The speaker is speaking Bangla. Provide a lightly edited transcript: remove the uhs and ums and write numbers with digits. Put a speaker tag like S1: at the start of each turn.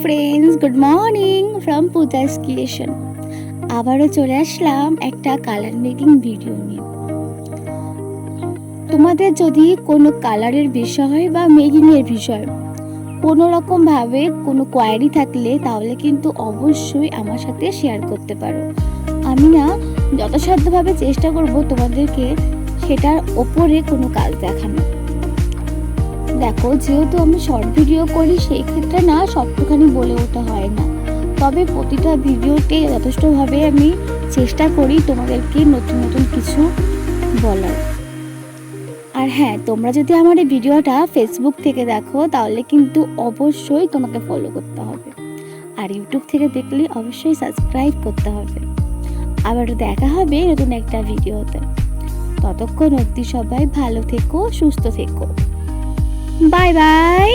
S1: Friends, good morning from Puja's creation. আবারও চলে আসলাম একটা কালার মেকিং ভিডিও নিয়ে। তোমাদের যদি কোনো কালারের বিষয় বা মেকিংয়ের বিষয় কোনো রকমভাবে কোনো কোয়ারি থাকলে তাহলে কিন্তু অবশ্যই আমার সাথে শেয়ার করতে পারো। আমি না যথাসাধ্যভাবে চেষ্টা করব তোমাদেরকে সেটার ওপরে কোনো কাজ দেখানো। দেখো, যেহেতু আমি শর্ট ভিডিও করি সেই ক্ষেত্রে না সবটুখানি বলে ওঠা হয় না, তবে প্রতিটা ভিডিওতে যথেষ্টভাবে আমি চেষ্টা করি তোমাদেরকে নতুন নতুন কিছু বলার। আর হ্যাঁ, তোমরা যদি আমার এই ভিডিওটা ফেসবুক থেকে দেখো তাহলে কিন্তু অবশ্যই তোমাকে ফলো করতে হবে, আর ইউটিউব থেকে দেখলে অবশ্যই সাবস্ক্রাইব করতে হবে। আবার দেখা হবে নতুন একটা ভিডিওতে। ততক্ষণ অবধি সবাই ভালো থেকো, সুস্থ থেকো। Bye bye.